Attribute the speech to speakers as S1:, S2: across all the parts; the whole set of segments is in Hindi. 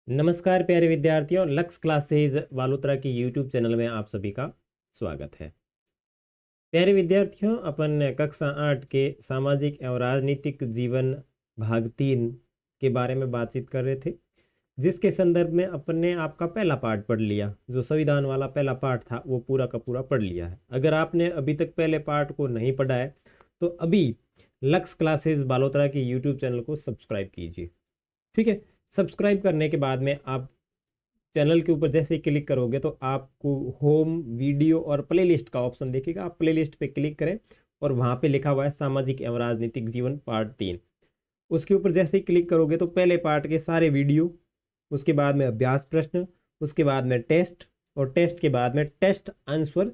S1: नमस्कार प्यारे विद्यार्थियों, लक्ष्य क्लासेज वालोत्रा की यूट्यूब चैनल में आप सभी का स्वागत है। प्यारे विद्यार्थियों, अपन कक्षा 8 के सामाजिक एवं राजनीतिक जीवन भाग 3 के बारे में बातचीत कर रहे थे, जिसके संदर्भ में अपन ने आपका पहला पार्ट पढ़ लिया। जो संविधान वाला पहला पार्ट था वो पूरा का पूरा पढ़ लिया है। अगर आपने अभी तक पहले पार्ट को नहीं पढ़ा है तो अभी लक्ष्य क्लासेज बालोत्रा की यूट्यूब चैनल को सब्सक्राइब कीजिए। ठीक है, सब्सक्राइब करने के बाद में आप चैनल के ऊपर जैसे ही क्लिक करोगे तो आपको होम वीडियो और प्लेलिस्ट का ऑप्शन दिखेगा। आप प्लेलिस्ट पे क्लिक करें और वहाँ पे लिखा हुआ है सामाजिक एवं राजनीतिक जीवन पार्ट 3। उसके ऊपर जैसे ही क्लिक करोगे तो पहले पार्ट के सारे वीडियो, उसके बाद में अभ्यास प्रश्न, उसके बाद में टेस्ट, और टेस्ट के बाद में टेस्ट आंसर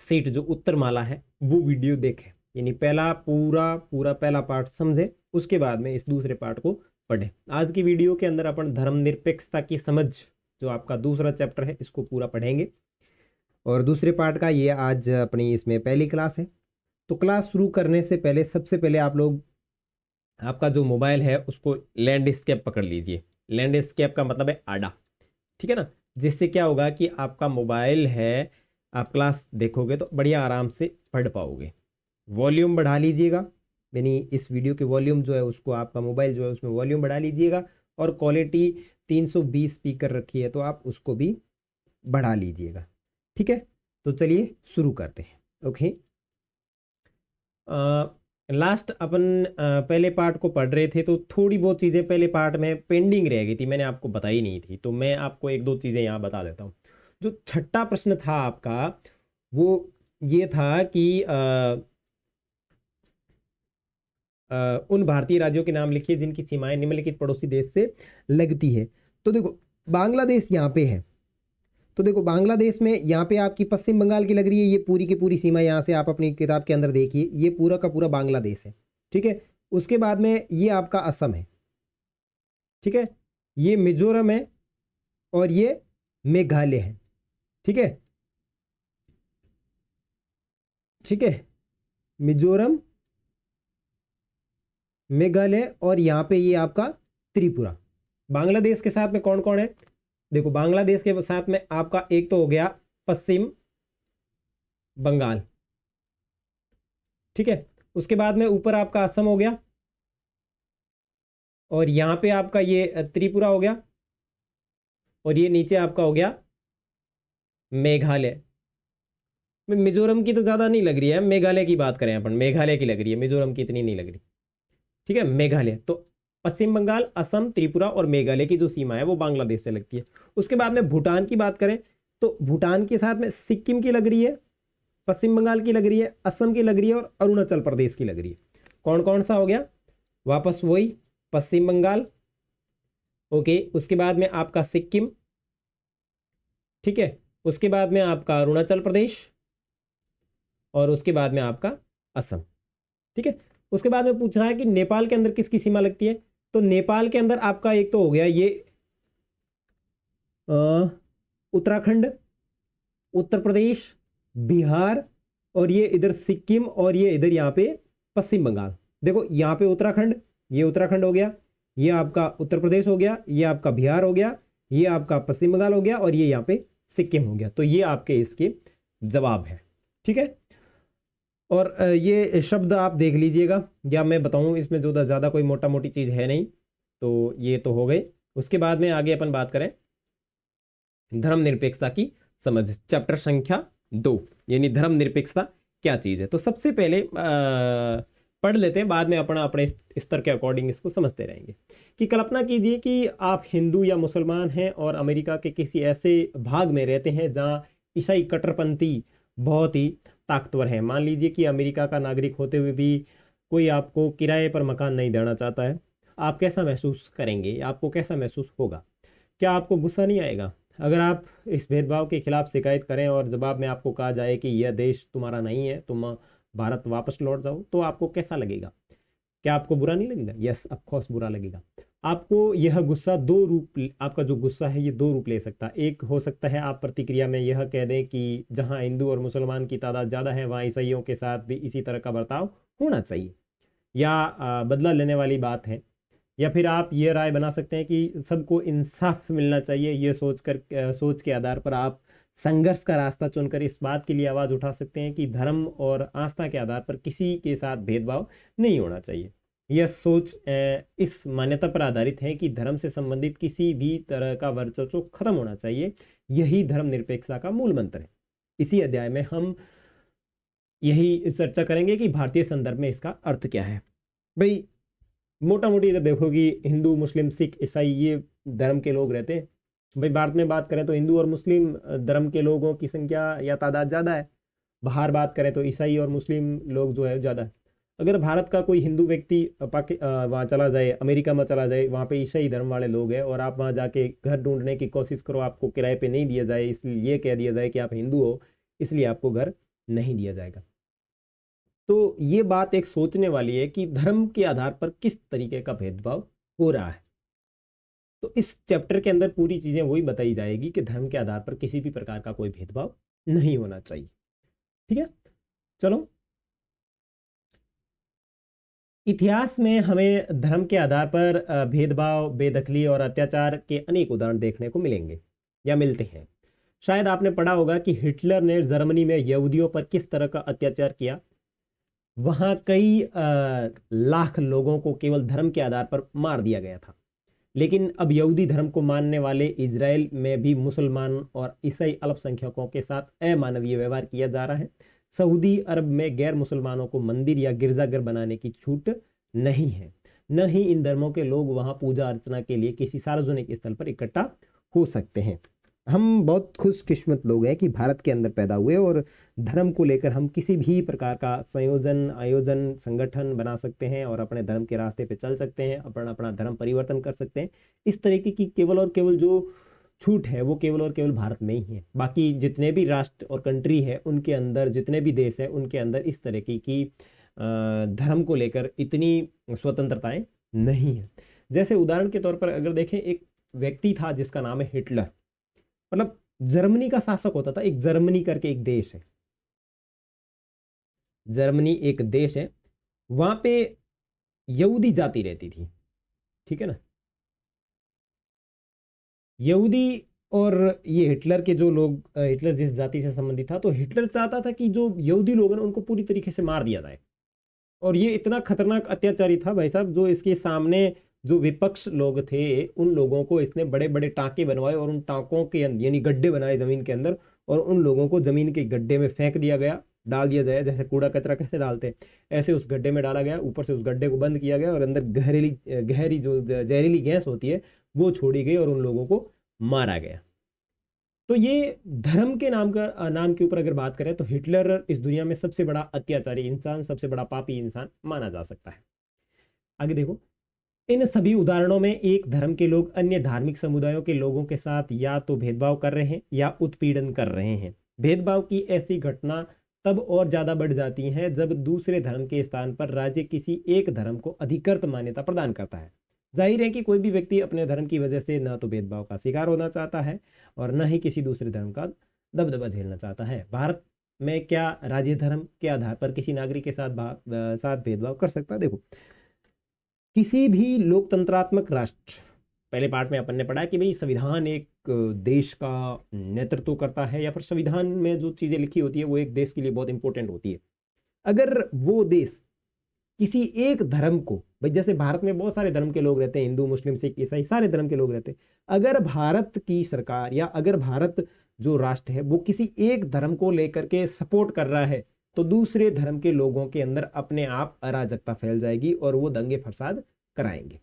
S1: सीट जो उत्तरमाला है वो वीडियो देखें। यानी पहला पूरा पूरा पहला पार्ट समझे, उसके बाद में इस दूसरे पार्ट को पढ़ें। आज की वीडियो के अंदर अपन धर्मनिरपेक्षता की समझ, जो आपका दूसरा चैप्टर है, इसको पूरा पढ़ेंगे। और दूसरे पार्ट का ये आज अपनी इसमें पहली क्लास है। तो क्लास शुरू करने से पहले सबसे पहले आप लोग आपका जो मोबाइल है उसको लैंडस्केप पकड़ लीजिए। लैंडस्केप का मतलब है आड़ा, ठीक है ना। जिससे क्या होगा कि आपका मोबाइल है, आप क्लास देखोगे तो बढ़िया आराम से पढ़ पाओगे। वॉल्यूम बढ़ा लीजिएगा, यानी इस वीडियो के वॉल्यूम जो है उसको, आपका मोबाइल जो है उसमें वॉल्यूम बढ़ा लीजिएगा। और क्वालिटी 320 स्पीकर रखी है तो आप उसको भी बढ़ा लीजिएगा। ठीक है, तो चलिए शुरू करते हैं। ओके, लास्ट अपन पहले पार्ट को पढ़ रहे थे तो थोड़ी बहुत चीज़ें पहले पार्ट में पेंडिंग रह गई थी, मैंने आपको बताई नहीं थी, तो मैं आपको एक दो चीज़ें यहाँ बता देता हूँ। जो छठा प्रश्न था आपका वो ये था कि उन भारतीय राज्यों के नाम लिखिए जिनकी सीमाएं निम्नलिखित पड़ोसी देश से लगती है। तो देखो बांग्लादेश यहाँ पे है, तो देखो बांग्लादेश में यहाँ पे आपकी पश्चिम बंगाल की लग रही है, ये पूरी की पूरी सीमा यहाँ से आप अपनी किताब के अंदर देखिए, ये पूरा का पूरा बांग्लादेश है। ठीक है, उसके बाद में ये आपका असम है, ठीक है, ये मिजोरम है और ये मेघालय है। ठीक है, ठीक है, मिजोरम, मेघालय और यहाँ पे ये आपका त्रिपुरा। बांग्लादेश के साथ में कौन कौन है? देखो बांग्लादेश के साथ में आपका एक तो हो गया पश्चिम बंगाल, ठीक है, उसके बाद में ऊपर आपका असम हो गया, और यहाँ पे आपका ये त्रिपुरा हो गया, और ये नीचे आपका हो गया मेघालय। मिजोरम की तो ज़्यादा नहीं लग रही है, मेघालय की बात करें अपन, मेघालय की लग रही है, मिजोरम की इतनी नहीं लग रही। ठीक है, मेघालय। तो पश्चिम बंगाल, असम, त्रिपुरा और मेघालय की जो सीमा है वो बांग्लादेश से लगती है। उसके बाद में भूटान की बात करें तो भूटान के साथ में सिक्किम की लग रही है, पश्चिम बंगाल की लग रही है, असम की लग रही है और अरुणाचल प्रदेश की लग रही है। कौन कौन सा हो गया? वापस वही पश्चिम बंगाल, ओके, उसके बाद में आपका सिक्किम, ठीक है, उसके बाद में आपका अरुणाचल प्रदेश और उसके बाद में आपका असम। ठीक है, उसके बाद में पूछ रहा है कि नेपाल के अंदर किसकी सीमा लगती है। तो नेपाल के अंदर आपका एक तो हो गया ये उत्तराखंड, उत्तर प्रदेश, बिहार, और ये इधर सिक्किम, और ये इधर यहाँ पे पश्चिम बंगाल। देखो यहाँ पे उत्तराखंड, ये उत्तराखंड हो गया, ये आपका उत्तर प्रदेश हो गया, ये आपका बिहार हो गया, ये आपका पश्चिम बंगाल हो गया, और ये यहाँ पे सिक्किम हो गया। तो ये आपके इसके जवाब है। ठीक है, और ये शब्द आप देख लीजिएगा, या मैं बताऊं इसमें जो ज़्यादा कोई मोटा मोटी चीज़ है नहीं। तो ये तो हो गए। उसके बाद में आगे अपन बात करें धर्मनिरपेक्षता की समझ, चैप्टर संख्या 2, यानी धर्मनिरपेक्षता क्या चीज़ है। तो सबसे पहले पढ़ लेते हैं, बाद में अपना अपने स्तर के अकॉर्डिंग इसको समझते रहेंगे। कि कल्पना कीजिए कि आप हिंदू या मुसलमान हैं और अमेरिका के किसी ऐसे भाग में रहते हैं जहाँ ईसाई कट्टरपंथी बहुत ही ताकतवर है। मान लीजिए कि अमेरिका का नागरिक होते हुए भी कोई आपको किराए पर मकान नहीं देना चाहता है। आप कैसा महसूस करेंगे? आपको कैसा महसूस होगा? क्या आपको गुस्सा नहीं आएगा? अगर आप इस भेदभाव के खिलाफ शिकायत करें और जवाब में आपको कहा जाए कि यह देश तुम्हारा नहीं है, तुम भारत वापस लौट जाओ, तो आपको कैसा लगेगा? क्या आपको बुरा नहीं लगेगा? यस, ऑफ कोर्स बुरा लगेगा। आपको यह गुस्सा दो रूप, आपका जो गुस्सा है ये दो रूप ले सकता है। एक हो सकता है आप प्रतिक्रिया में यह कह दें कि जहां हिंदू और मुसलमान की तादाद ज़्यादा है वहां ईसाइयों के साथ भी इसी तरह का बर्ताव होना चाहिए, या बदला लेने वाली बात है या फिर आप ये राय बना सकते हैं कि सबको इंसाफ मिलना चाहिए, ये सोच के आधार पर आप संघर्ष का रास्ता चुनकर इस बात के लिए आवाज उठा सकते हैं कि धर्म और आस्था के आधार पर किसी के साथ भेदभाव नहीं होना चाहिए। यह सोच इस मान्यता पर आधारित है कि धर्म से संबंधित किसी भी तरह का वर्चस्व खत्म होना चाहिए। यही धर्मनिरपेक्षता का मूल मंत्र है। इसी अध्याय में हम यही चर्चा करेंगे कि भारतीय संदर्भ में इसका अर्थ क्या है। भाई मोटा मोटी अगर देखो कि हिंदू, मुस्लिम, सिख, ईसाई ये धर्म के लोग रहते हैं। भाई भारत में बात करें तो हिंदू और मुस्लिम धर्म के लोगों की संख्या या तादाद ज़्यादा है। बाहर बात करें तो ईसाई और मुस्लिम लोग जो है ज़्यादा है। अगर भारत का कोई हिंदू व्यक्ति वहाँ चला जाए, अमेरिका में चला जाए, वहाँ पे ईसाई धर्म वाले लोग हैं, और आप वहाँ जाके घर ढूंढने की कोशिश करो, आपको किराए पे नहीं दिया जाए, इसलिए ये कह दिया जाए कि आप हिंदू हो, इसलिए आपको घर नहीं दिया जाएगा। तो ये बात एक सोचने वाली है कि धर्म के आधार पर किस तरीके का भेदभाव हो रहा है। तो इस चैप्टर के अंदर पूरी चीजें वही बताई जाएगी कि धर्म के आधार पर किसी भी प्रकार का कोई भेदभाव नहीं होना चाहिए। ठीक है, चलो। इतिहास में हमें धर्म के आधार पर भेदभाव, बेदखली और अत्याचार के अनेक उदाहरण देखने को मिलेंगे या मिलते हैं। शायद आपने पढ़ा होगा कि हिटलर ने जर्मनी में यहूदियों पर किस तरह का अत्याचार किया। वहां कई लाख लोगों को केवल धर्म के आधार पर मार दिया गया था। लेकिन अब यहूदी धर्म को मानने वाले इजराइल में भी मुसलमान और ईसाई अल्पसंख्यकों के साथ अमानवीय व्यवहार किया जा रहा है। सऊदी अरब में गैर मुसलमानों को मंदिर या गिरजाघर बनाने की छूट नहीं है। न ही इन धर्मों के लोग वहां पूजा अर्चना के लिए किसी सार्वजनिक स्थल पर इकट्ठा हो सकते हैं। हम बहुत खुशकिस्मत लोग हैं कि भारत के अंदर पैदा हुए और धर्म को लेकर हम किसी भी प्रकार का संयोजन, आयोजन, संगठन बना सकते हैं और अपने धर्म के रास्ते पे चल सकते हैं, अपना अपना धर्म परिवर्तन कर सकते हैं। इस तरीके की केवल और केवल जो छूट है वो केवल और केवल भारत में ही है। बाकी जितने भी राष्ट्र और कंट्री है उनके अंदर, जितने भी देश है उनके अंदर इस तरीके की धर्म को लेकर इतनी स्वतंत्रताएं नहीं है। जैसे उदाहरण के तौर पर अगर देखें, एक व्यक्ति था जिसका नाम है हिटलर। मतलब जर्मनी का शासक होता था। एक जर्मनी करके एक देश है, जर्मनी एक देश है, वहां पे यहूदी जाति रहती थी। ठीक है ना, यहूदी। और ये हिटलर के जो लोग, हिटलर जिस जाति से संबंधित था, तो हिटलर चाहता था कि जो यहूदी लोग हैं उनको पूरी तरीके से मार दिया जाए। और ये इतना खतरनाक अत्याचारी था भाई साहब, जो इसके सामने जो विपक्ष लोग थे उन लोगों को इसने बड़े बड़े टाँके बनवाए और उन टाँकों के यानी गड्ढे बनाए जमीन के अंदर, और उन लोगों को जमीन के गड्ढे में फेंक दिया गया, डाल दिया जाए। जैसे कूड़ा कचरा कैसे डालते हैं ऐसे उस गड्ढे में डाला गया। ऊपर से उस गड्ढे को बंद किया गया और अंदर गहरी जो जहरीली गैस होती है वो छोड़ी गई और उन लोगों को मारा गया। तो ये धर्म के नाम के ऊपर अगर बात करें तो हिटलर इस दुनिया में सबसे बड़ा अत्याचारी इंसान, सबसे बड़ा पापी इंसान माना जा सकता है। आगे देखो, इन सभी उदाहरणों में एक धर्म के लोग अन्य धार्मिक समुदायों के लोगों के साथ या तो भेदभाव कर रहे हैं या उत्पीड़न कर रहे हैं। भेदभाव की ऐसी घटना तब और ज्यादा बढ़ जाती है जब दूसरे धर्म के स्थान पर राज्य किसी एक धर्म को अधिकृत मान्यता प्रदान करता है। जाहिर है कि कोई भी व्यक्ति अपने धर्म की वजह से न तो भेदभाव का शिकार होना चाहता है और न ही किसी दूसरे धर्म का दबदबा झेलना चाहता है। भारत में क्या राज्य धर्म के आधार पर किसी नागरिक के साथ भेदभाव कर सकता है? देखो, किसी भी लोकतंत्रात्मक राष्ट्र, पहले पार्ट में अपन ने पढ़ा कि भाई संविधान एक देश का नेतृत्व करता है, या फिर संविधान में जो चीजें लिखी होती है वो एक देश के लिए बहुत इंपॉर्टेंट होती है। अगर वो देश किसी एक धर्म को, भाई जैसे भारत में बहुत सारे धर्म के लोग रहते हैं, हिंदू, मुस्लिम, सिख, ईसाई, सारे धर्म के लोग रहते हैं। अगर भारत की सरकार या अगर भारत जो राष्ट्र है वो किसी एक धर्म को लेकर के सपोर्ट कर रहा है, तो दूसरे धर्म के लोगों के अंदर अपने आप अराजकता फैल जाएगी और वो दंगे फसाद कराएंगे।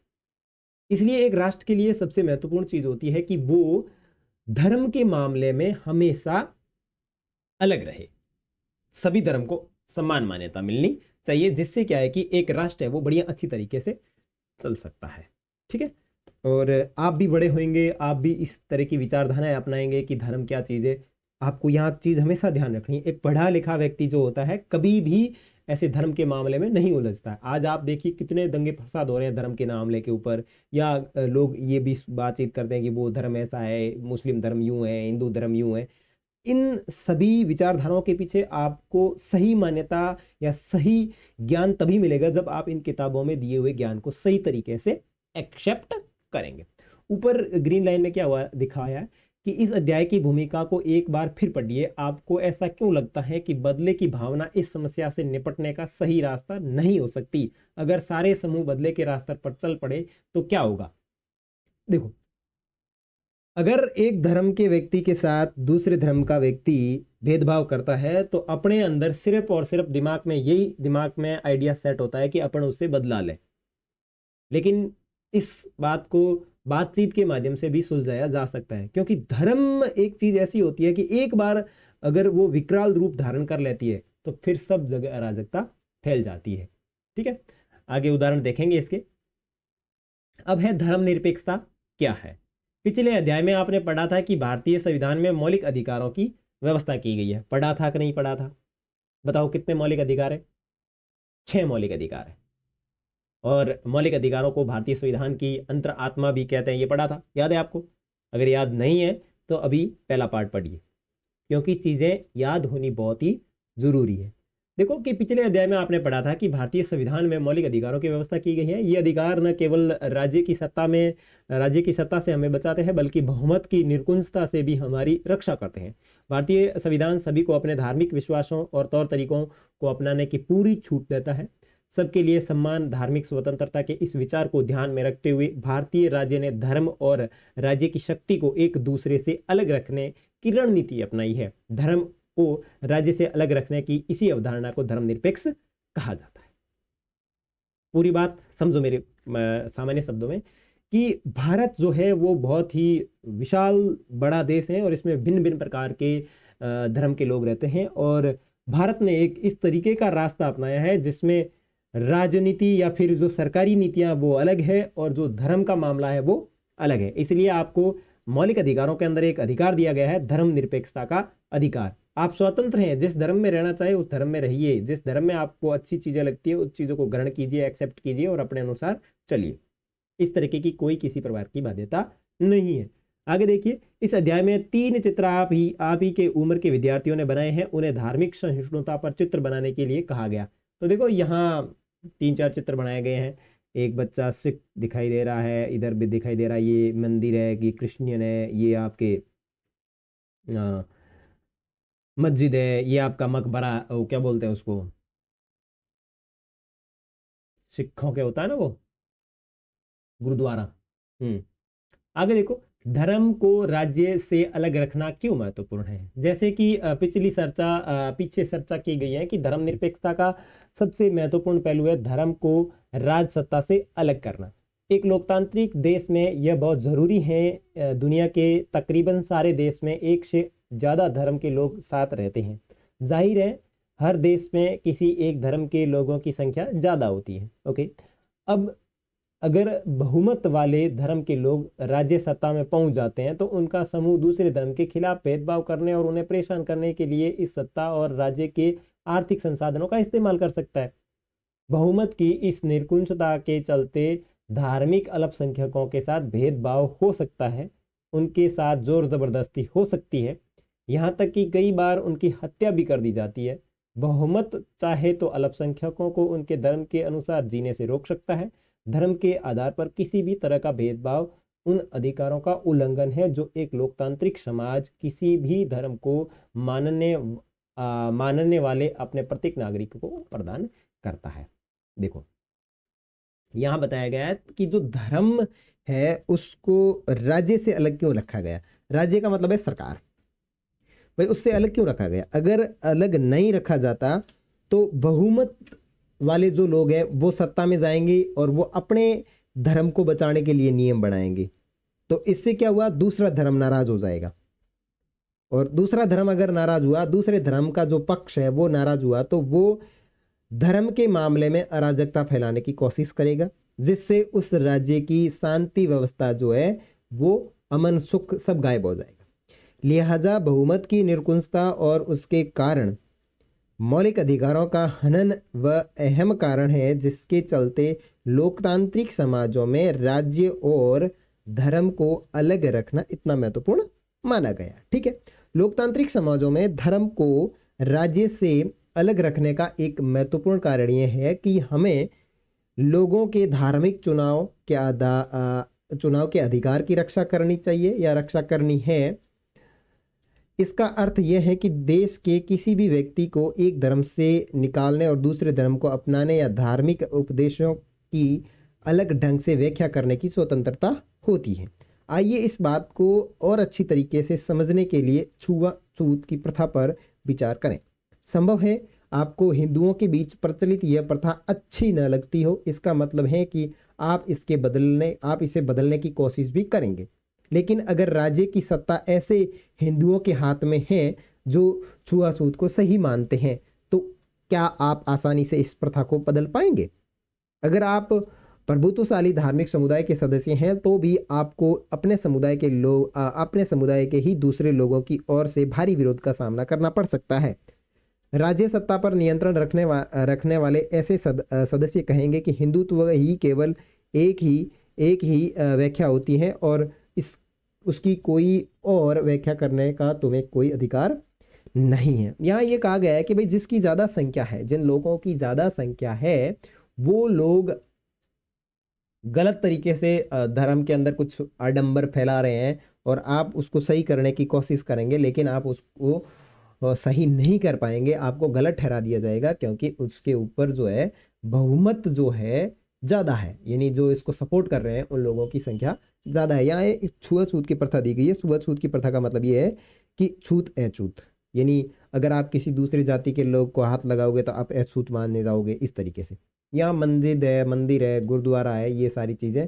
S1: इसलिए एक राष्ट्र के लिए सबसे महत्वपूर्ण चीज होती है कि वो धर्म के मामले में हमेशा अलग रहे, सभी धर्म को समान मान्यता मिलनी चाहिए, जिससे क्या है कि एक राष्ट्र है वो बढ़िया अच्छी तरीके से चल सकता है। ठीक है, और आप भी बड़े होंगे, आप भी इस तरह की विचारधाराएं अपनाएंगे कि धर्म क्या चीज़ है। आपको यहाँ चीज़ हमेशा ध्यान रखनी है, एक पढ़ा लिखा व्यक्ति जो होता है कभी भी ऐसे धर्म के मामले में नहीं उलझता है। आज आप देखिए कितने दंगे फसाद हो रहे हैं धर्म के मामले के ऊपर, या लोग ये भी बातचीत करते हैं कि वो धर्म ऐसा है, मुस्लिम धर्म यूं है, हिंदू धर्म यूं है। इन सभी विचारधाराओं के पीछे आपको सही मान्यता या सही ज्ञान तभी मिलेगा जब आप इन किताबों में दिए हुए ज्ञान को सही तरीके से एक्सेप्ट करेंगे। ऊपर ग्रीन लाइन में क्या हुआ दिखाया है कि इस अध्याय की भूमिका को एक बार फिर पढ़िए। आपको ऐसा क्यों लगता है कि बदले की भावना इस समस्या से निपटने का सही रास्ता नहीं हो सकती? अगर सारे समूह बदले के रास्ते पर चल पड़े तो क्या होगा? देखो, अगर एक धर्म के व्यक्ति के साथ दूसरे धर्म का व्यक्ति भेदभाव करता है तो अपने अंदर सिर्फ और सिर्फ दिमाग में आइडिया सेट होता है कि अपन उससे बदला ले। लेकिन इस बात को बातचीत के माध्यम से भी सुलझाया जा सकता है, क्योंकि धर्म एक चीज ऐसी होती है कि एक बार अगर वो विकराल रूप धारण कर लेती है तो फिर सब जगह अराजकता फैल जाती है। ठीक है, आगे उदाहरण देखेंगे इसके। अब है धर्मनिरपेक्षता क्या है। पिछले अध्याय में आपने पढ़ा था कि भारतीय संविधान में मौलिक अधिकारों की व्यवस्था की गई है। पढ़ा था कि नहीं पढ़ा था? बताओ कितने मौलिक अधिकार है? 6 मौलिक अधिकार है। और मौलिक अधिकारों को भारतीय संविधान की अंतर आत्मा भी कहते हैं। ये पढ़ा था, याद है आपको? अगर याद नहीं है तो अभी पहला पार्ट पढ़िए, क्योंकि चीज़ें याद होनी बहुत ही ज़रूरी है। देखो कि पिछले अध्याय में आपने पढ़ा था कि भारतीय संविधान में मौलिक अधिकारों की व्यवस्था की गई है। ये अधिकार न केवल राज्य की सत्ता से हमें बचाते हैं, बल्कि बहुमत की निरंकुशता से भी हमारी रक्षा करते हैं। भारतीय संविधान सभी को अपने धार्मिक विश्वासों और तौर तरीकों को अपनाने की पूरी छूट देता है। सबके लिए सम्मान, धार्मिक स्वतंत्रता के इस विचार को ध्यान में रखते हुए भारतीय राज्य ने धर्म और राज्य की शक्ति को एक दूसरे से अलग रखने की रणनीति अपनाई है। धर्म को राज्य से अलग रखने की इसी अवधारणा को धर्मनिरपेक्ष कहा जाता है। पूरी बात समझो मेरे सामान्य शब्दों में कि भारत जो है वो बहुत ही विशाल बड़ा देश है और इसमें भिन्न भिन्न प्रकार के धर्म के लोग रहते हैं। और भारत ने एक इस तरीके का रास्ता अपनाया है जिसमें राजनीति या फिर जो सरकारी नीतियां वो अलग है और जो धर्म का मामला है वो अलग है। इसलिए आपको मौलिक अधिकारों के अंदर एक अधिकार दिया गया है, धर्मनिरपेक्षता का अधिकार। आप स्वतंत्र हैं, जिस धर्म में रहना चाहे उस धर्म में रहिए, जिस धर्म में आपको अच्छी चीजें लगती है उस चीजों को ग्रहण कीजिए, एक्सेप्ट कीजिए और अपने अनुसार चलिए। इस तरीके की कोई किसी प्रकार की बाध्यता नहीं है। आगे देखिए, इस अध्याय में 3 चित्र आप ही के उम्र के विद्यार्थियों ने बनाए हैं। उन्हें धार्मिक सहिष्णुता पर चित्र बनाने के लिए कहा गया। तो देखो यहाँ 3-4 चित्र बनाए गए हैं। एक बच्चा सिख दिखाई दे रहा है, इधर भी दिखाई दे रहा है, ये मंदिर है, ये क्रिश्चियन है, ये आपके मस्जिद है, ये आपका मकबरा, वो क्या बोलते हैं उसको, सिखों के होता है ना वो, गुरुद्वारा। आगे देखो, धर्म को राज्य से अलग रखना क्यों महत्वपूर्ण है। जैसे कि पीछे चर्चा की गई है कि धर्मनिरपेक्षता का सबसे महत्वपूर्ण पहलू है धर्म को राज सत्ता से अलग करना। एक लोकतांत्रिक देश में यह बहुत ज़रूरी है। दुनिया के तकरीबन सारे देश में एक से ज़्यादा धर्म के लोग साथ रहते हैं। जाहिर है हर देश में किसी एक धर्म के लोगों की संख्या ज़्यादा होती है। ओके, अब अगर बहुमत वाले धर्म के लोग राज्य सत्ता में पहुंच जाते हैं तो उनका समूह दूसरे धर्म के खिलाफ भेदभाव करने और उन्हें परेशान करने के लिए इस सत्ता और राज्य के आर्थिक संसाधनों का इस्तेमाल कर सकता है। बहुमत की इस निरंकुशता के चलते धार्मिक अल्पसंख्यकों के साथ भेदभाव हो सकता है, उनके साथ जोर जबरदस्ती हो सकती है, यहाँ तक कि कई बार उनकी हत्या भी कर दी जाती है। बहुमत चाहे तो अल्पसंख्यकों को उनके धर्म के अनुसार जीने से रोक सकता है। धर्म के आधार पर किसी भी तरह का भेदभाव उन अधिकारों का उल्लंघन है जो एक लोकतांत्रिक समाज किसी भी धर्म को मानने वाले अपने प्रत्येक नागरिक को प्रदान करता है। देखो यहाँ बताया गया है कि जो धर्म है उसको राज्य से अलग क्यों रखा गया। राज्य का मतलब है सरकार, भाई उससे अलग क्यों रखा गया। अगर अलग नहीं रखा जाता तो बहुमत वाले जो लोग हैं वो सत्ता में जाएंगे और वो अपने धर्म को बचाने के लिए नियम बनाएंगे। तो इससे क्या हुआ, दूसरा धर्म नाराज हो जाएगा और दूसरा धर्म अगर नाराज हुआ, दूसरे धर्म का जो पक्ष है वो नाराज हुआ तो वो धर्म के मामले में अराजकता फैलाने की कोशिश करेगा, जिससे उस राज्य की शांति व्यवस्था जो है वो अमन सुख सब गायब हो जाएगा। लिहाजा बहुमत की निरंकुशता और उसके कारण मौलिक अधिकारों का हनन वह अहम कारण है जिसके चलते लोकतांत्रिक समाजों में राज्य और धर्म को अलग रखना इतना महत्वपूर्ण माना गया। ठीक है, लोकतांत्रिक समाजों में धर्म को राज्य से अलग रखने का एक महत्वपूर्ण कारण यह है कि हमें
S2: लोगों के धार्मिक चुनाव के अधिकार की रक्षा करनी चाहिए या रक्षा करनी है। इसका अर्थ यह है कि देश के किसी भी व्यक्ति को एक धर्म से निकालने और दूसरे धर्म को अपनाने या धार्मिक उपदेशों की अलग ढंग से व्याख्या करने की स्वतंत्रता होती है। आइए इस बात को और अच्छी तरीके से समझने के लिए छुआछूत की प्रथा पर विचार करें। संभव है आपको हिंदुओं के बीच प्रचलित यह प्रथा अच्छी न लगती हो, इसका मतलब है कि आप इसे बदलने की कोशिश भी करेंगे। लेकिन अगर राज्य की सत्ता ऐसे हिंदुओं के हाथ में है जो छुआछूत को सही मानते हैं, तो क्या आप आसानी से इस प्रथा को बदल पाएंगे? अगर आप प्रभुत्वशाली धार्मिक समुदाय के सदस्य हैं तो भी आपको अपने समुदाय के ही दूसरे लोगों की ओर से भारी विरोध का सामना करना पड़ सकता है। राज्य सत्ता पर नियंत्रण रखने वाले ऐसे सदस्य कहेंगे कि हिंदुत्व ही केवल एक ही व्याख्या होती है और इस उसकी कोई और व्याख्या करने का तुम्हें कोई अधिकार नहीं है। यहाँ ये कहा गया है कि भाई जिसकी ज़्यादा संख्या है, जिन लोगों की ज़्यादा संख्या है, वो लोग गलत तरीके से धर्म के अंदर कुछ आडंबर फैला रहे हैं और आप उसको सही करने की कोशिश करेंगे, लेकिन आप उसको सही नहीं कर पाएंगे, आपको गलत ठहरा दिया जाएगा, क्योंकि उसके ऊपर जो है बहुमत जो है ज़्यादा है, यानी जो इसको सपोर्ट कर रहे हैं उन लोगों की संख्या ज़्यादा है। यहाँ एक छुआछूत की प्रथा दी गई है। छुआछूत की प्रथा का मतलब ये है कि छूत अछूत, यानी अगर आप किसी दूसरी जाति के लोग को हाथ लगाओगे तो आप अछूत मानने जाओगे, इस तरीके से। यहाँ मंदिर है, गुरुद्वारा है, ये सारी चीज़ें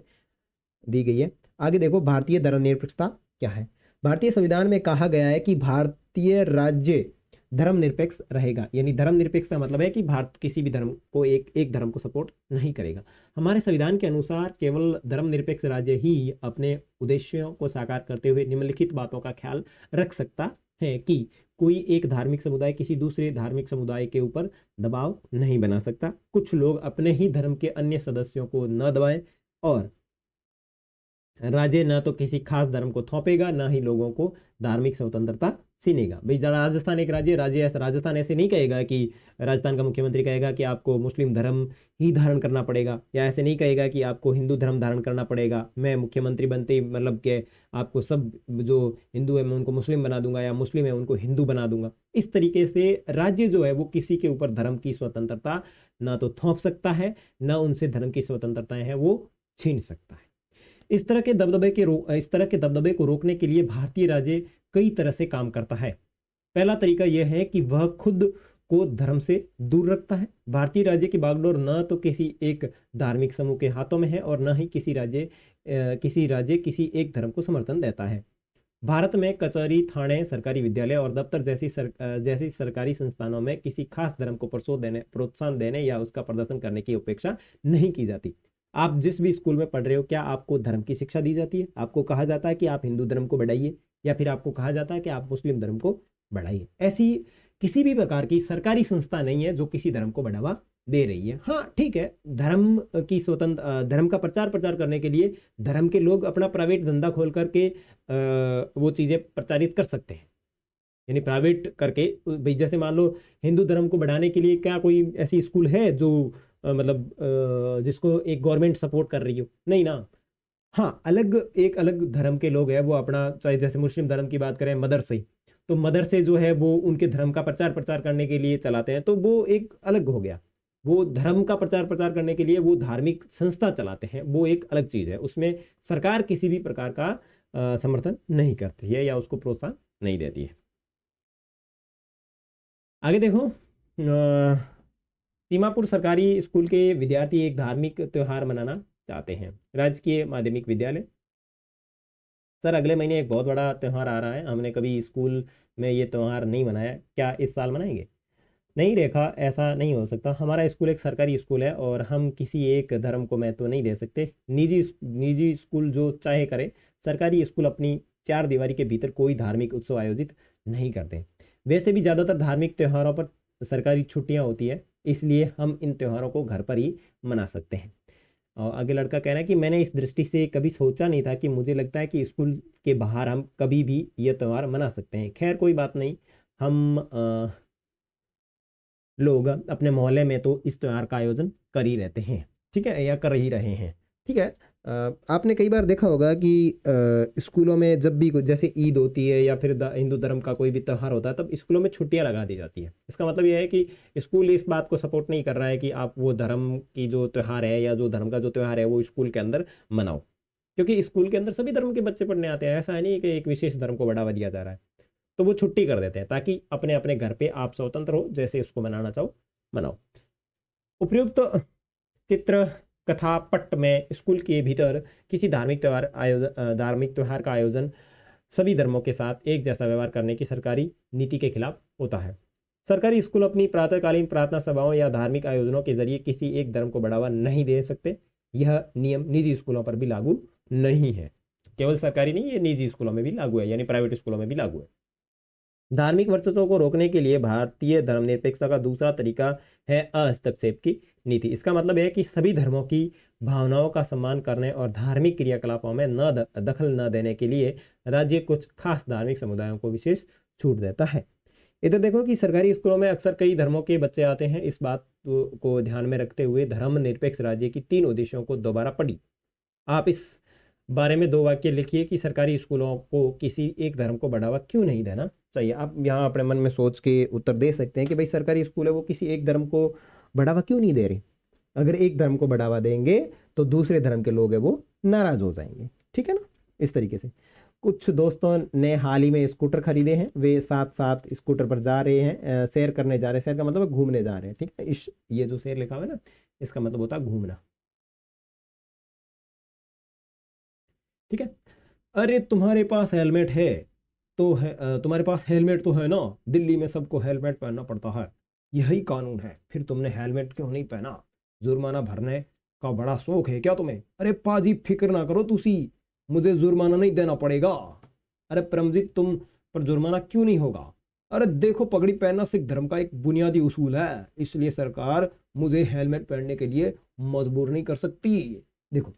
S2: दी गई है। आगे देखो, भारतीय धर्मनिरपेक्षता क्या है। भारतीय संविधान में कहा गया है कि भारतीय राज्य धर्मनिरपेक्ष रहेगा, यानी धर्मनिरपेक्षता मतलब है कि भारत किसी भी धर्म को एक धर्म को सपोर्ट नहीं करेगा। हमारे संविधान के अनुसार केवल धर्मनिरपेक्ष राज्य ही अपने उद्देश्यों को साकार करते हुए निम्नलिखित बातों का ख्याल रख सकता है कि कोई एक धार्मिक समुदाय किसी दूसरे धार्मिक समुदाय के ऊपर दबाव नहीं बना सकता, कुछ लोग अपने ही धर्म के अन्य सदस्यों को न दबाएं, और राज्य ना तो किसी खास धर्म को थोपेगा, ना ही लोगों को धार्मिक स्वतंत्रता छीनेगा। भाई राजस्थान एक राज्य ऐसा राजस्थान ऐसे नहीं कहेगा कि राजस्थान का मुख्यमंत्री कहेगा कि आपको मुस्लिम धर्म ही धारण करना पड़ेगा, या ऐसे नहीं कहेगा कि आपको हिंदू धर्म धारण करना पड़ेगा, मैं मुख्यमंत्री बनते ही मतलब कि आपको सब जो हिंदू है मैं उनको मुस्लिम बना दूंगा, या मुस्लिम है उनको हिंदू बना दूंगा। इस तरीके से राज्य जो है वो किसी के ऊपर धर्म की स्वतंत्रता ना तो थोप सकता है, ना उनसे धर्म की स्वतंत्रताएं हैं वो छीन सकता है। इस तरह के दबदबे को रोकने के लिए भारतीय राज्य कई तरह से काम करता है। पहला तरीका यह है कि वह खुद को धर्म से दूर रखता है। भारतीय राज्य की बागडोर न तो किसी एक धार्मिक समूह के हाथों में है और न ही किसी राज्य किसी एक धर्म को समर्थन देता है। भारत में कचहरी, थाने, सरकारी विद्यालय और दफ्तर जैसी सरकारी संस्थानों में किसी खास धर्म को प्रोत्साहन देने या उसका प्रदर्शन करने की अपेक्षा नहीं की जाती। आप जिस भी स्कूल में पढ़ रहे हो, क्या आपको धर्म की शिक्षा दी जाती है? आपको कहा जाता है कि आप हिंदू धर्म को बढ़ाइए, या फिर आपको कहा जाता है कि आप मुस्लिम धर्म को बढ़ाइए? ऐसी किसी भी प्रकार की सरकारी संस्था नहीं है जो किसी धर्म को बढ़ावा दे रही है। हाँ ठीक है, धर्म का प्रचार करने के लिए धर्म के लोग अपना प्राइवेट धंधा खोल करके वो चीज़ें प्रचारित कर सकते हैं, यानी प्राइवेट करके। भाई जैसे मान लो हिंदू धर्म को बढ़ाने के लिए क्या कोई ऐसी स्कूल है जो जिसको एक गवर्नमेंट सपोर्ट कर रही हो? नहीं ना। हाँ, एक अलग धर्म के लोग हैं, वो अपना, चाहे जैसे मुस्लिम धर्म की बात करें, मदरसे, तो मदरसे जो है वो उनके धर्म का प्रचार करने के लिए चलाते हैं, तो वो एक अलग हो गया। वो धर्म का प्रचार करने के लिए वो धार्मिक संस्था चलाते हैं, वो एक अलग चीज है। उसमें सरकार किसी भी प्रकार का समर्थन नहीं करती है या उसको प्रोत्साहन नहीं देती है। आगे देखो, सीमापुर सरकारी स्कूल के विद्यार्थी एक धार्मिक त्योहार मनाना चाहते हैं। राजकीय माध्यमिक विद्यालय, सर अगले महीने एक बहुत बड़ा त्यौहार आ रहा है, हमने कभी स्कूल में ये त्यौहार नहीं मनाया, क्या इस साल मनाएंगे? नहीं रेखा, ऐसा नहीं हो सकता। हमारा स्कूल एक सरकारी स्कूल है और हम किसी एक धर्म को महत्व नहीं दे सकते। निजी स्कूल जो चाहे करे, सरकारी स्कूल अपनी चार दीवारी के भीतर कोई धार्मिक उत्सव आयोजित नहीं करते। वैसे भी ज़्यादातर धार्मिक त्योहारों पर सरकारी छुट्टियां होती है, इसलिए हम इन त्योहारों को घर पर ही मना सकते हैं। और आगे लड़का कह रहा है कि मैंने इस दृष्टि से कभी सोचा नहीं था कि मुझे लगता है कि स्कूल के बाहर हम कभी भी यह त्यौहार मना सकते हैं। खैर कोई बात नहीं, हम लोग अपने मोहल्ले में तो इस त्यौहार का आयोजन कर ही रहते हैं। ठीक है, या कर ही रहे हैं। ठीक है, आपने कई बार देखा होगा कि स्कूलों में जब भी जैसे ईद होती है या फिर हिंदू धर्म का कोई भी त्यौहार होता है, तब स्कूलों में छुट्टियां लगा दी जाती है। इसका मतलब यह है कि स्कूल इस बात को सपोर्ट नहीं कर रहा है कि आप वो धर्म की जो त्यौहार है या जो धर्म का जो त्यौहार है वो स्कूल के अंदर मनाओ, क्योंकि स्कूल के अंदर सभी धर्म के बच्चे पढ़ने आते हैं। ऐसा है नहीं कि एक विशेष धर्म को बढ़ावा दिया जा रहा है। तो वो छुट्टी कर देते हैं ताकि अपने अपने घर पे आप स्वतंत्र हो, जैसे उसको मनाना चाहो मनाओ। उपयुक्त चित्र कथा पट में स्कूल के भीतर किसी धार्मिक त्यौहार का आयोजन सभी धर्मों के साथ एक जैसा व्यवहार करने की सरकारी नीति के खिलाफ होता है। सरकारी स्कूल अपनी प्रातःकालीन प्रार्थना सभाओं या धार्मिक आयोजनों के जरिए किसी एक धर्म को बढ़ावा नहीं दे सकते। यह नियम निजी स्कूलों पर भी लागू नहीं है। केवल सरकारी नहीं, ये निजी स्कूलों में भी लागू है, यानी प्राइवेट स्कूलों में भी लागू है। धार्मिक वर्चस्व को रोकने के लिए भारतीय धर्मनिरपेक्षता का दूसरा तरीका है हस्तक्षेप की नीति। इसका मतलब है कि सभी धर्मों की भावनाओं का सम्मान करने और धार्मिक क्रियाकलापों में दखल न देने के लिए राज्य कुछ खास धार्मिक समुदायों को विशेष छूट देता है। इधर देखो कि सरकारी स्कूलों में अक्सर कई धर्मों के बच्चे आते हैं। इस बात को ध्यान में रखते हुए धर्मनिरपेक्ष राज्य की 3 उद्देश्यों को दोबारा पढ़ी। आप इस बारे में 2 वाक्य लिखिए कि सरकारी स्कूलों को किसी एक धर्म को बढ़ावा क्यों नहीं देना चाहिए। आप यहाँ अपने मन में सोच के उत्तर दे सकते हैं कि भाई सरकारी स्कूल है वो किसी एक धर्म को बढ़ावा क्यों नहीं दे रहे। अगर एक धर्म को बढ़ावा देंगे तो दूसरे धर्म के लोग हैं वो नाराज हो जाएंगे। ठीक है ना, इस तरीके से। कुछ दोस्तों ने हाल ही में स्कूटर खरीदे हैं, वे साथ साथ स्कूटर पर जा रहे हैं, सैर करने जा रहे हैं। सैर का मतलब घूमने जा रहे हैं। ठीक है, इस ये जो सैर लिखा हुआ है ना, इसका मतलब होता है घूमना। ठीक है। अरे तुम्हारे पास हेलमेट है तो है, तुम्हारे पास हेलमेट तो है ना, दिल्ली में सबको हेलमेट पहनना पड़ता है, यही कानून है, फिर तुमने हेलमेट क्यों नहीं पहना? जुर्माना भरने का बड़ा शौक है क्या तुम्हें? अरे पाजी फिक्र ना करो तुसी, मुझे जुर्माना नहीं देना पड़ेगा। अरे परमजीत, तुम पर जुर्माना क्यों नहीं होगा? अरे देखो, पगड़ी पहनना सिख धर्म का एक बुनियादी उसूल है, इसलिए सरकार मुझे हेलमेट पहनने के लिए मजबूर नहीं कर सकती। देखो,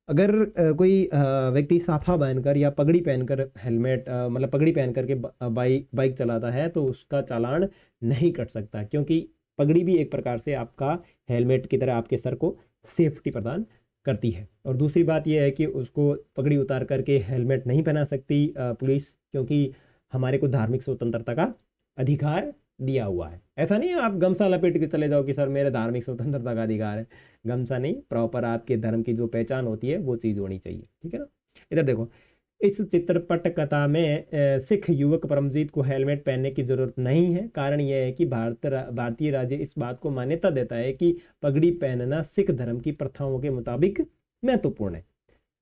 S2: अगर कोई व्यक्ति साफा पहनकर या पगड़ी पहनकर हेलमेट मतलब पगड़ी पहन करके बाइक चलाता है तो उसका चालान नहीं कट सकता, क्योंकि पगड़ी भी एक प्रकार से आपका हेलमेट की तरह आपके सर को सेफ्टी प्रदान करती है। और दूसरी बात यह है कि उसको पगड़ी उतार करके हेलमेट नहीं पहना सकती पुलिस, क्योंकि हमारे को धार्मिक स्वतंत्रता का अधिकार दिया हुआ है। ऐसा नहीं है आप गमछा लपेट के चले जाओ कि सर मेरे धार्मिक स्वतंत्रता का अधिकार है। गमछा नहीं, प्रॉपर आपके धर्म की जो पहचान होती है वो चीज़ होनी चाहिए। ठीक है ना। इधर देखो, इस चित्रपट कथा में सिख युवक परमजीत को हेलमेट पहनने की जरूरत नहीं है। कारण यह है कि भारतीय राज्य इस बात को मान्यता देता है कि पगड़ी पहनना सिख धर्म की प्रथाओं के मुताबिक महत्वपूर्ण है।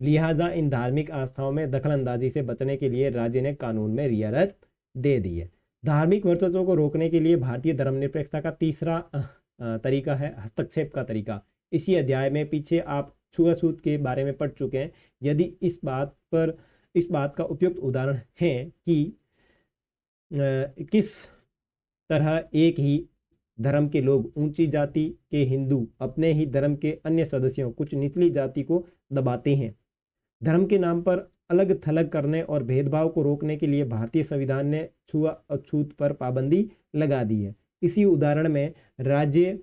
S2: लिहाजा इन धार्मिक आस्थाओं में दखलंदाजी से बचने के लिए राज्य ने कानून में रियायत दे दी है। धार्मिक वर्चस्व को रोकने के लिए भारतीय धर्मनिरपेक्षता का तीसरा तरीका है हस्तक्षेप का तरीका। इसी अध्याय में पीछे आप छुआछूत के बारे में पढ़ चुके हैं। यदि इस बात का उपयुक्त उदाहरण है कि किस तरह एक ही धर्म के लोग ऊंची जाति के हिंदू अपने ही धर्म के अन्य सदस्यों कुछ निचली जाति को दबाते हैं। धर्म के नाम पर अलग थलग करने और भेदभाव को रोकने के लिए भारतीय संविधान ने छुआछूत पर पाबंदी लगा दी है। इसी उदाहरण में राज्य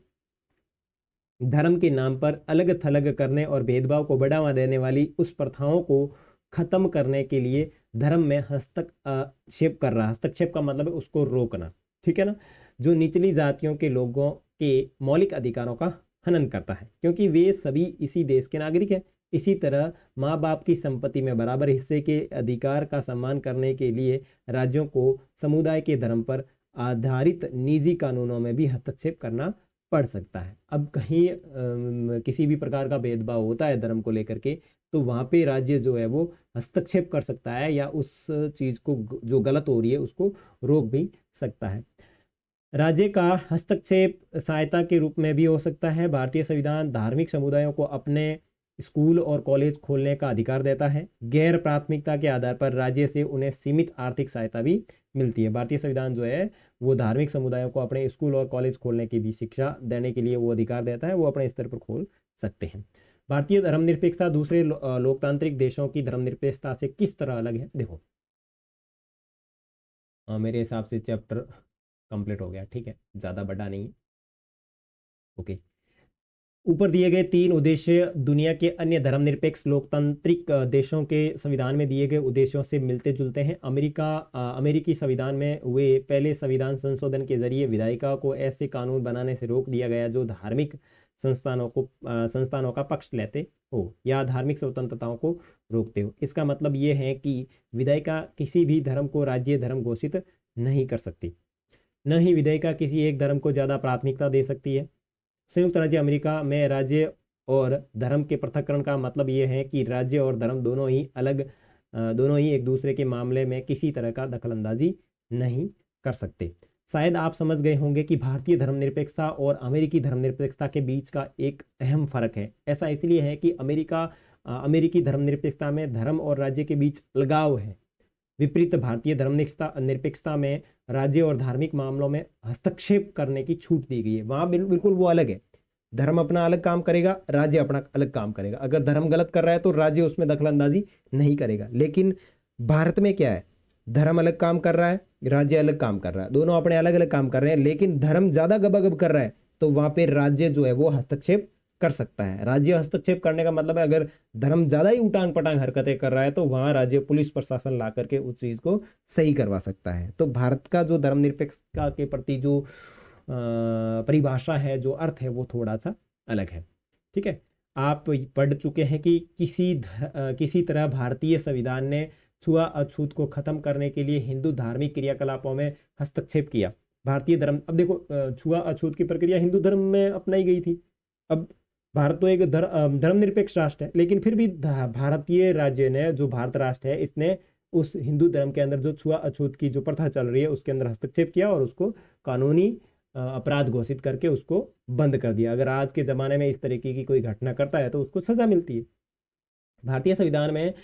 S2: धर्म के नाम पर अलग थलग करने और भेदभाव को बढ़ावा देने वाली उस प्रथाओं को खत्म करने के लिए धर्म में हस्तक्षेप कर रहा है। हस्तक्षेप का मतलब है उसको रोकना। ठीक है ना, जो निचली जातियों के लोगों के मौलिक अधिकारों का हनन करता है, क्योंकि वे सभी इसी देश के नागरिक हैं। इसी तरह माँ बाप की संपत्ति में बराबर हिस्से के अधिकार का सम्मान करने के लिए राज्यों को समुदाय के धर्म पर आधारित निजी कानूनों में भी हस्तक्षेप करना पड़ सकता है। अब कहीं किसी भी प्रकार का भेदभाव होता है धर्म को लेकर के, तो वहाँ पे राज्य जो है वो हस्तक्षेप कर सकता है या उस चीज़ को जो गलत हो रही है उसको रोक भी सकता है। राज्य का हस्तक्षेप सहायता के रूप में भी हो सकता है। भारतीय संविधान धार्मिक समुदायों को अपने स्कूल और कॉलेज खोलने का अधिकार देता है। गैर प्राथमिकता के आधार पर राज्य से उन्हें सीमित आर्थिक सहायता भी मिलती है। भारतीय संविधान जो है वो धार्मिक समुदायों को अपने स्कूल और कॉलेज खोलने की भी शिक्षा देने के लिए वो अधिकार देता है, वो अपने स्तर पर खोल सकते हैं। भारतीय धर्मनिरपेक्षता दूसरे लोकतांत्रिक देशों की धर्मनिरपेक्षता से किस तरह अलग है? देखो, मेरे हिसाब से चैप्टर कंप्लीट हो गया। ठीक है, ज़्यादा बड़ा नहीं है। ओके।
S1: ऊपर दिए गए 3 उद्देश्य दुनिया के अन्य धर्मनिरपेक्ष लोकतांत्रिक देशों के संविधान में दिए गए उद्देश्यों से मिलते जुलते हैं। अमेरिकी संविधान में हुए पहले संविधान संशोधन के जरिए विधायिका को ऐसे कानून बनाने से रोक दिया गया जो धार्मिक संस्थानों का पक्ष लेते हो या धार्मिक स्वतंत्रताओं को रोकते हो। इसका मतलब ये है कि विधायिका किसी भी धर्म को राज्य धर्म घोषित नहीं कर सकती, न ही विधायिका किसी एक धर्म को ज़्यादा प्राथमिकता दे सकती है। संयुक्त राज्य अमेरिका में राज्य और धर्म के पृथक्करण का मतलब ये है कि राज्य और धर्म दोनों ही एक दूसरे के मामले में किसी तरह का दखलंदाजी नहीं कर सकते। शायद आप समझ गए होंगे कि भारतीय धर्मनिरपेक्षता और अमेरिकी धर्मनिरपेक्षता के बीच का एक अहम फर्क है। ऐसा इसलिए है कि अमेरिकी धर्मनिरपेक्षता में धर्म और राज्य के बीच अलगाव है। विपरीत भारतीय धर्मनिरपेक्षता में राज्य और धार्मिक मामलों में हस्तक्षेप करने की छूट दी गई है। वहां बिल्कुल वो अलग है, धर्म अपना अलग काम करेगा, राज्य अपना अलग काम करेगा। अगर धर्म गलत कर रहा है तो राज्य उसमें दखलंदाजी नहीं करेगा। लेकिन भारत में क्या है, धर्म अलग काम कर रहा है, राज्य अलग काम कर रहा है, दोनों अपने अलग अलग काम कर रहे हैं। लेकिन धर्म ज्यादा गबागब कर रहा है तो वहां पे राज्य जो है वो हस्तक्षेप कर सकता है। राज्य हस्तक्षेप करने का मतलब है अगर धर्म ज्यादा ही उटांग पटांग हरकतें कर रहा है तो वहां राज्य पुलिस प्रशासन ला करके उस चीज को सही करवा सकता है। तो भारत का जो धर्मनिरपेक्षता के प्रति जो परिभाषा है, जो अर्थ है, वो थोड़ा सा अलग है। ठीक है, आप पढ़ चुके हैं कि किसी तरह भारतीय संविधान ने छुआ अछूत को खत्म करने के लिए हिंदू धार्मिक क्रियाकलापों में हस्तक्षेप किया। भारतीय धर्म, अब देखो छुआ अछूत की प्रक्रिया हिंदू धर्म में अपनाई गई थी। अब भारत तो एक धर्मनिरपेक्ष राष्ट्र है, लेकिन फिर भी भारतीय राज्य ने, जो भारत राष्ट्र है, इसने उस हिंदू धर्म के अंदर जो छुआ अछूत की जो प्रथा चल रही है उसके अंदर हस्तक्षेप किया और उसको कानूनी अपराध घोषित करके उसको बंद कर दिया। अगर आज के ज़माने में इस तरीके की कोई घटना करता है तो उसको सजा मिलती है। भारतीय संविधान में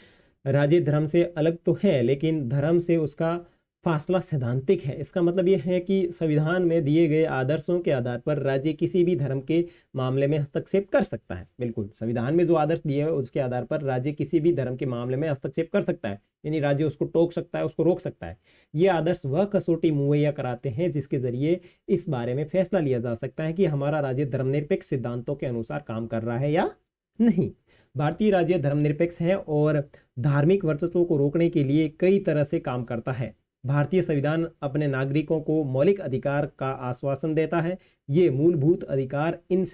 S1: राज्य धर्म से अलग तो है, लेकिन धर्म से उसका फासला सैद्धांतिक है। इसका मतलब यह है कि संविधान में दिए गए आदर्शों के आधार पर राज्य किसी भी धर्म के मामले में हस्तक्षेप कर सकता है। बिल्कुल, संविधान में जो आदर्श दिए हैं उसके आधार पर राज्य किसी भी धर्म के मामले में हस्तक्षेप कर सकता है, यानी राज्य उसको टोक सकता है, उसको रोक सकता है। ये आदर्श वह कसौटी मुहैया कराते हैं जिसके जरिए इस बारे में फैसला लिया जा सकता है कि हमारा राज्य धर्मनिरपेक्ष सिद्धांतों के अनुसार काम कर रहा है या नहीं। भारतीय राज्य धर्मनिरपेक्ष है और धार्मिक वर्चस्व को रोकने के लिए कई तरह से काम करता है। भारतीय संविधान अपने नागरिकों को मौलिक अधिकार का आश्वासन देता है। ये मूलभूत अधिकार इन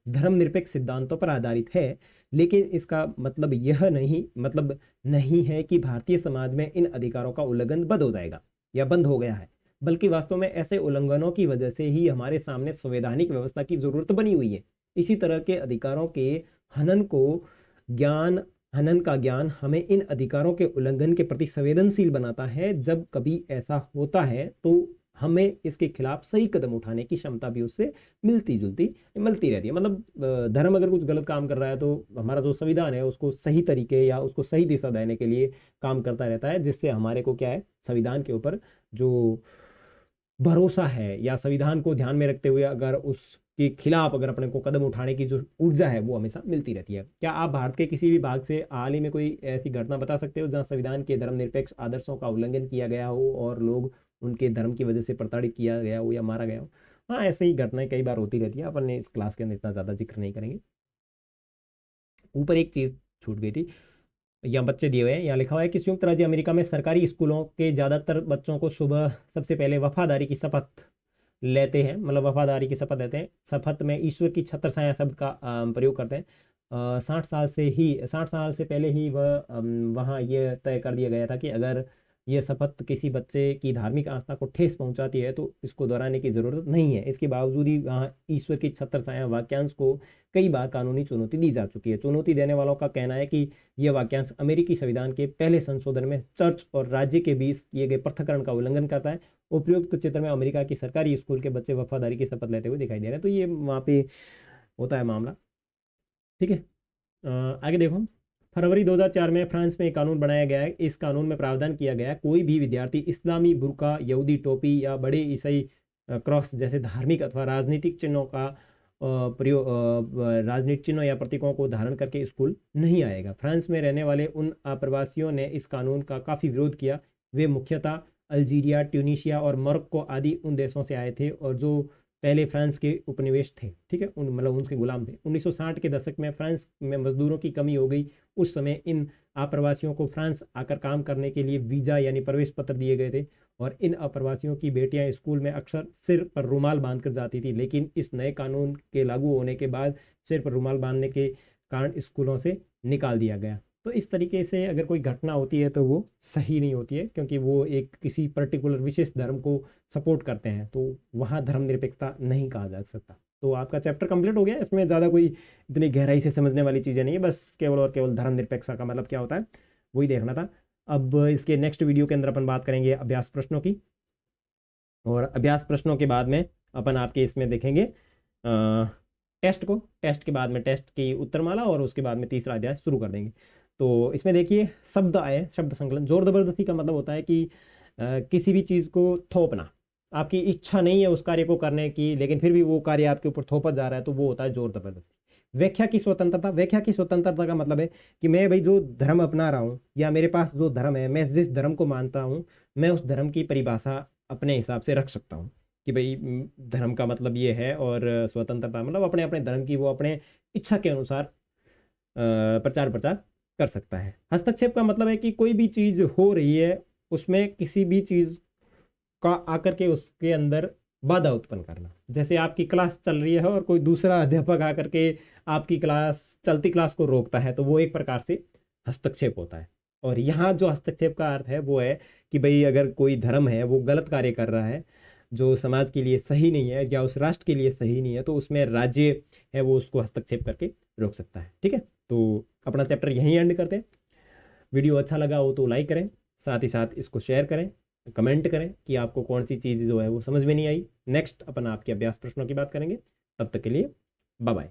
S1: धर्मनिरपेक्ष सिद्धांतों पर आधारित है, लेकिन इसका मतलब नहीं है कि भारतीय समाज में इन अधिकारों का उल्लंघन बंद हो जाएगा या बंद हो गया है, बल्कि वास्तव में ऐसे उल्लंघनों की वजह से ही हमारे सामने संवैधानिक व्यवस्था की जरूरत बनी हुई है। इसी तरह के अधिकारों के हनन का ज्ञान हमें इन अधिकारों के उल्लंघन के प्रति संवेदनशील बनाता है। जब कभी ऐसा होता है तो हमें इसके खिलाफ सही कदम उठाने की क्षमता भी उससे मिलती रहती है। मतलब धर्म अगर कुछ गलत काम कर रहा है तो हमारा जो संविधान है उसको सही तरीके या उसको सही दिशा देने के लिए काम करता रहता है, जिससे हमारे को क्या है, संविधान के ऊपर जो भरोसा है या संविधान को ध्यान में रखते हुए अगर उसके खिलाफ अगर अपने को कदम उठाने की जो ऊर्जा है वो हमेशा मिलती रहती है। क्या आप भारत के किसी भी भाग से हाल ही में कोई ऐसी घटना बता सकते हो जहां संविधान के धर्मनिरपेक्ष आदर्शों का उल्लंघन किया गया हो और लोग उनके धर्म की वजह से प्रताड़ित किया गया हो या मारा गया हो? हाँ, ऐसे ही घटनाएं कई बार होती रहती है, अपन ने इस क्लास के अंदर इतना ज़्यादा जिक्र नहीं करेंगे। ऊपर एक चीज़ छूट गई थी, यहाँ बच्चे दिए हुए हैं। यहाँ लिखा हुआ है कि संयुक्त राज्य अमेरिका में सरकारी स्कूलों के ज़्यादातर बच्चों को सुबह सबसे पहले वफादारी की शपथ लेते हैं, मतलब वफादारी की शपथ लेते हैं। शपथ में ईश्वर की छत्र छाया शब्द का प्रयोग करते हैं। 60 साल से पहले ही वहाँ ये तय कर दिया गया था कि अगर ये शपथ किसी बच्चे की धार्मिक आस्था को ठेस पहुंचाती है तो इसको दोहराने की जरूरत नहीं है। इसके बावजूद ही वहाँ ईश्वर की छत्र छाया वाक्यांश को कई बार कानूनी चुनौती दी जा चुकी है। चुनौती देने वालों का कहना है कि यह वाक्यांश अमेरिकी संविधान के पहले संशोधन में चर्च और राज्य के बीच किए गए पृथक्करण का उल्लंघन करता है। उपयुक्त चित्र में अमेरिका की सरकारी स्कूल के बच्चे वफादारी की शपथ लेते हुए दिखाई दे रहे हैं। तो ये वहाँ पे होता है मामला। ठीक है, आगे देखो। फरवरी 2004 में फ्रांस में एक कानून बनाया गया है। इस कानून में प्रावधान किया गया है कोई भी विद्यार्थी इस्लामी बुर्का, यहूदी टोपी या बड़े ईसाई क्रॉस जैसे धार्मिक अथवा राजनीतिक चिन्हों का प्रयोग राजनीतिक चिन्हों या प्रतीकों को धारण करके स्कूल नहीं आएगा। फ्रांस में रहने वाले उन अप्रवासियों ने इस कानून का काफ़ी विरोध किया। वे मुख्यतः अल्जीरिया, ट्यूनीशिया और मोरक्को आदि उन देशों से आए थे और जो पहले फ्रांस के उपनिवेश थे, ठीक है, मतलब उनके गुलाम थे। 1960 के दशक में फ्रांस में मजदूरों की कमी हो गई। उस समय इन अप्रवासियों को फ्रांस आकर काम करने के लिए वीज़ा यानी प्रवेश पत्र दिए गए थे, और इन अप्रवासियों की बेटियां स्कूल में अक्सर सिर पर रुमाल बांध कर जाती थी। लेकिन इस नए कानून के लागू होने के बाद सिर पर रुमाल बांधने के कारण स्कूलों से निकाल दिया गया। तो इस तरीके से अगर कोई घटना होती है तो वो सही नहीं होती है, क्योंकि वो एक किसी पर्टिकुलर विशेष धर्म को सपोर्ट करते हैं, तो वहाँ धर्मनिरपेक्षता नहीं कहा जा सकता। तो आपका चैप्टर कंप्लीट हो गया। इसमें ज़्यादा कोई इतनी गहराई से समझने वाली चीज़ें नहीं है, बस केवल और केवल धर्मनिरपेक्षता का मतलब क्या होता है वही देखना था। अब इसके नेक्स्ट वीडियो के अंदर अपन बात करेंगे अभ्यास प्रश्नों की, और अभ्यास प्रश्नों के बाद में अपन आपके इसमें देखेंगे टेस्ट को। टेस्ट के बाद में टेस्ट की उत्तरमाला, और उसके बाद में तीसरा अध्याय शुरू कर देंगे। तो इसमें देखिए शब्द आए, शब्द संकलन। जोर जबरदस्ती का मतलब होता है कि किसी भी चीज़ को थोपना, आपकी इच्छा नहीं है उस कार्य को करने की, लेकिन फिर भी वो कार्य आपके ऊपर थोपा जा रहा है, तो वो होता है जोर जबरदस्ती। व्याख्या की स्वतंत्रता, व्याख्या की स्वतंत्रता का मतलब है कि मैं भाई जो धर्म अपना रहा हूँ, या मेरे पास जो धर्म है, मैं जिस धर्म को मानता हूँ, मैं उस धर्म की परिभाषा अपने हिसाब से रख सकता हूँ कि भाई धर्म का मतलब ये है, और स्वतंत्रता मतलब अपने अपने धर्म की वो अपने इच्छा के अनुसार प्रचार प्रचार कर सकता है। हस्तक्षेप का मतलब है कि कोई भी चीज़ हो रही है, उसमें किसी भी चीज़ का आकर के उसके अंदर बाधा उत्पन्न करना। जैसे आपकी क्लास चल रही है और कोई दूसरा अध्यापक आकर के आपकी क्लास, चलती क्लास को रोकता है, तो वो एक प्रकार से हस्तक्षेप होता है। और यहाँ जो हस्तक्षेप का अर्थ है वो है कि भाई अगर कोई धर्म है वो गलत कार्य कर रहा है जो समाज के लिए सही नहीं है, या उस राष्ट्र के लिए सही नहीं है, तो उसमें राज्य है वो उसको हस्तक्षेप करके रोक सकता है। ठीक है, तो अपना चैप्टर यहीं एंड करते हैं। वीडियो अच्छा लगा हो तो लाइक करें, साथ ही साथ इसको शेयर करें, कमेंट करें कि आपको कौन सी चीज़ जो है वो समझ में नहीं आई। नेक्स्ट अपन आपके अभ्यास प्रश्नों की बात करेंगे। तब तक के लिए बाय बाय।